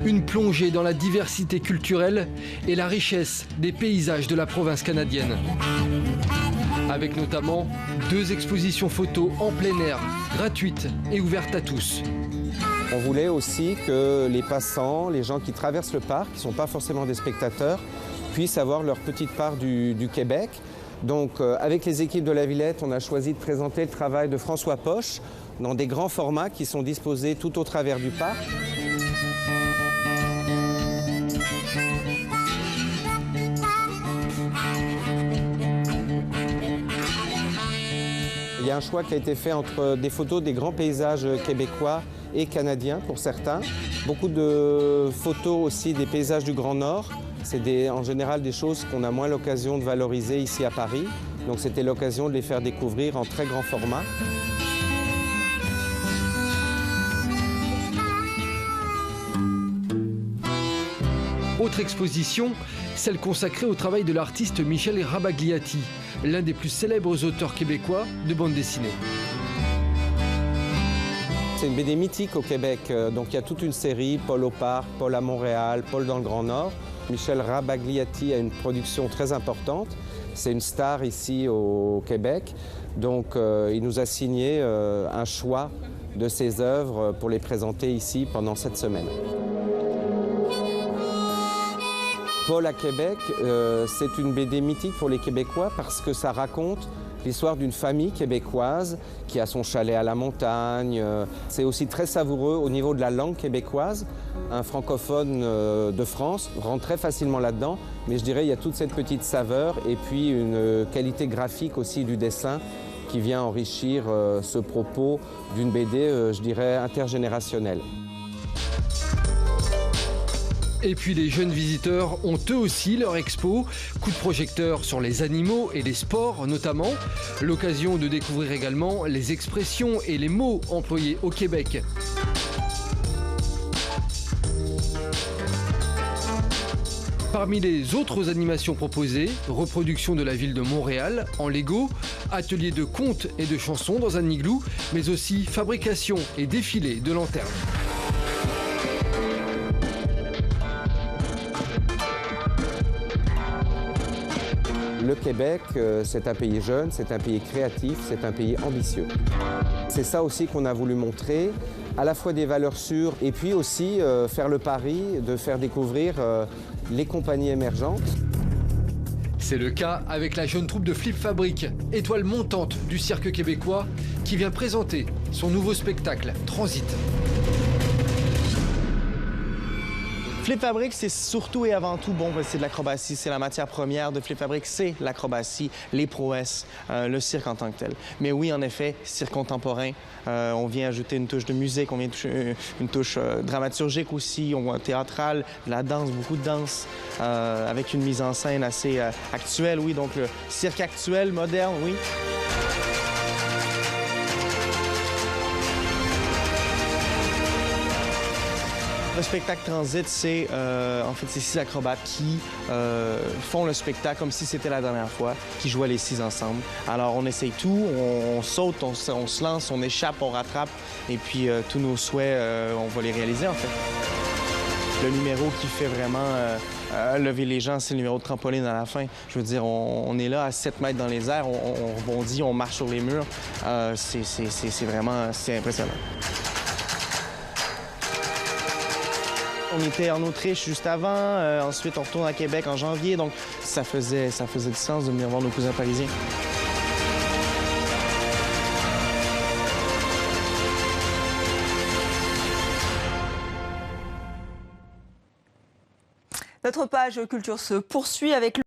Une plongée dans la diversité culturelle et la richesse des paysages de la province canadienne. Avec notamment 2 expositions photos en plein air, gratuites et ouvertes à tous. On voulait aussi que les passants, les gens qui traversent le parc, qui ne sont pas forcément des spectateurs, puissent avoir leur petite part du Québec. Donc avec les équipes de la Villette, on a choisi de présenter le travail de François Poche dans des grands formats qui sont disposés tout au travers du parc. Il y a un choix qui a été fait entre des photos des grands paysages québécois et canadiens pour certains. Beaucoup de photos aussi des paysages du Grand Nord. C'est en général des choses qu'on a moins l'occasion de valoriser ici à Paris. Donc c'était l'occasion de les faire découvrir en très grand format. Autre exposition, celle consacrée au travail de l'artiste Michel Rabagliati, l'un des plus célèbres auteurs québécois de bande dessinée. C'est une BD mythique au Québec, donc il y a toute une série, Paul au Parc, Paul à Montréal, Paul dans le Grand Nord. Michel Rabagliati a une production très importante, c'est une star ici au Québec, donc il nous a signé un choix de ses œuvres pour les présenter ici pendant cette semaine. Paul à Québec, c'est une BD mythique pour les Québécois parce que ça raconte l'histoire d'une famille québécoise qui a son chalet à la montagne. C'est aussi très savoureux au niveau de la langue québécoise. Un francophone de France rentre très facilement là-dedans, mais je dirais qu'il y a toute cette petite saveur et puis une qualité graphique aussi du dessin qui vient enrichir ce propos d'une BD, je dirais, intergénérationnelle. Et puis les jeunes visiteurs ont eux aussi leur expo, coup de projecteur sur les animaux et les sports notamment, l'occasion de découvrir également les expressions et les mots employés au Québec. Parmi les autres animations proposées, reproduction de la ville de Montréal en Lego, atelier de contes et de chansons dans un igloo, mais aussi fabrication et défilé de lanternes. Le Québec, c'est un pays jeune, c'est un pays créatif, c'est un pays ambitieux. C'est ça aussi qu'on a voulu montrer, à la fois des valeurs sûres et puis aussi faire le pari de faire découvrir les compagnies émergentes. C'est le cas avec la jeune troupe de Flip Fabric, étoile montante du cirque québécois, qui vient présenter son nouveau spectacle, Transit. Flip Fabric, c'est surtout et avant tout, c'est de l'acrobatie, c'est la matière première de Flip Fabric, c'est l'acrobatie, les prouesses, le cirque en tant que tel. Mais oui, en effet, cirque contemporain, on vient ajouter une touche de musique, on vient toucher une touche dramaturgique aussi, théâtrale, de la danse, beaucoup de danse, avec une mise en scène assez actuelle, oui, donc le cirque actuel, moderne, oui. Le spectacle Transit, c'est en fait c'est 6 acrobates qui font le spectacle comme si c'était la dernière fois, qui jouaient les 6 ensemble. Alors on essaye tout, on saute, on se lance, on échappe, on rattrape, et puis tous nos souhaits, on va les réaliser en fait. Le numéro qui fait vraiment lever les gens, c'est le numéro de trampoline à la fin. Je veux dire, on est là à 7 mètres dans les airs, on rebondit, on marche sur les murs. C'est vraiment impressionnant. On était en Autriche juste avant, ensuite on retourne à Québec en janvier, donc ça faisait du sens de venir voir nos cousins parisiens. Notre page culture se poursuit avec